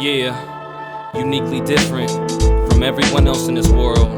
Yeah, uniquely different from everyone else in this world.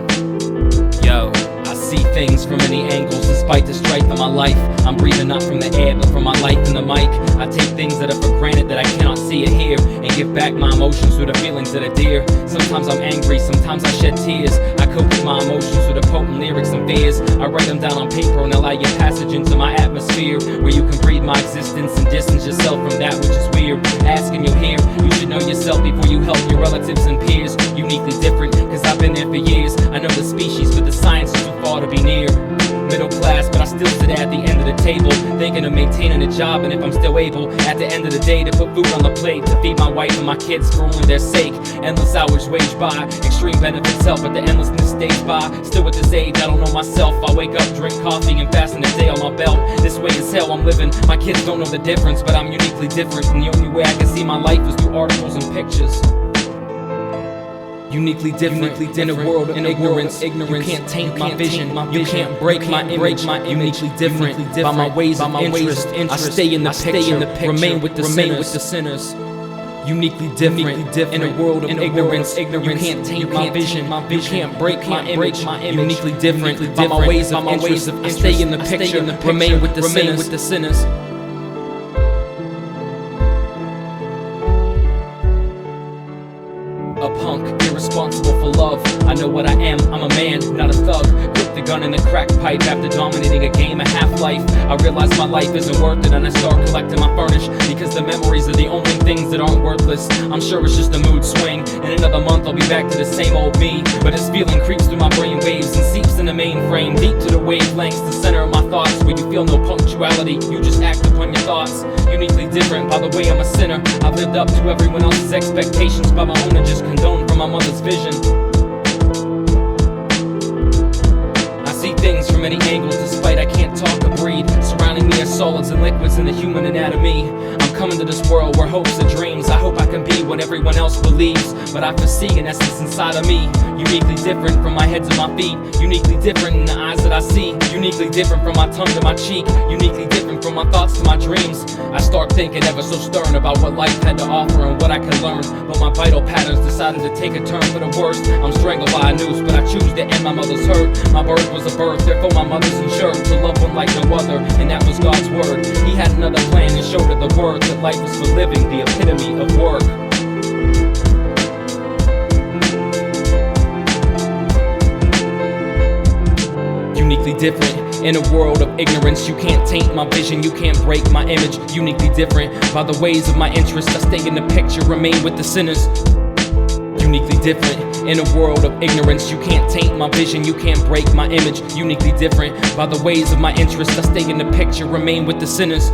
Yo, I see things from many angles despite the strife of my life. I'm breathing not from the air but from my life in the mic. I take things that are for granted that I cannot see or hear, and give back my emotions through the feelings that are dear. Sometimes I'm angry, sometimes I shed tears. I cope with my emotions through the potent lyrics and fears. I write them down on paper and allow your passage into my atmosphere, where you can breathe my existence and distance yourself from that which is weird. Asking you here, you should know yourself before you help your relatives and peers. Uniquely different, cause I've been there for years. I know the species, but the science is too far to be near. Middle class, but I still sit at the end of the table, thinking of maintaining a job, and if I'm still able at the end of the day to put food on the plate, to feed my wife and my kids for only their sake. Endless hours waged by, extreme benefits help, but the endlessness stays by. Still at this age, I don't know myself. I wake up, drink coffee, and fasten a day on my belt. This way is hell I'm living. My kids don't know the difference, but I'm uniquely different, and the only way I can see my life is through articles and pictures. Uniquely different in a world of ignorance. You can't taint my vision. You can't break my image. Uniquely different by my ways of interest. I stay in the picture. Remain with the sinners. Uniquely different in a world of ignorance. You can't taint my vision. You can't break my image. Uniquely different by my ways of interest. I stay in the picture. Remain with the sinners. A punk, irresponsible for love. I know what I am, I'm a man, not a thug. Grip the gun in the crack pipe after dominating a game of half-life. I realize my life isn't worth it, and I start collecting my furnish, because the memories are the only things that aren't worthless. I'm sure it's just a mood swing. In another month I'll be back to the same old me, but this feeling creeps through my brain waves and seeps in the mainframe, deep to the wavelengths, the center of my thoughts, where you feel no punctuality, you just act upon your thoughts. Uniquely different by the way I'm a sinner. I've lived up to everyone else's expectations by my own and just condoned from my mother's vision. I see things from many angles despite I can't talk or breathe. Surrounding me are solids and liquids in the human anatomy. I'm coming to this world where hopes are dreams. I hope I can be what everyone else believes, but I foresee an essence inside of me. Uniquely different from my head to my feet. Uniquely different in the eyes that I see. Uniquely different from my tongue to my cheek. Uniquely different from my thoughts to my dreams. I start thinking ever so stern about what life had to offer and what I could learn, but my vital patterns decided to take a turn for the worst. I'm strangled by a noose, but I choose to end my mother's hurt. My birth was a birth, therefore my mother's insured to love one like no other, and that was God's word. He had another plan and showed her the word that life was for living, the epitome of work. Uniquely different in a world of ignorance. You can't taint my vision. You can't break my image. Uniquely different by the ways of my interest. I stay in the picture. Remain with the sinners. Uniquely different in a world of ignorance. You can't taint my vision. You can't break my image. Uniquely different by the ways of my interest. I stay in the picture. Remain with the sinners.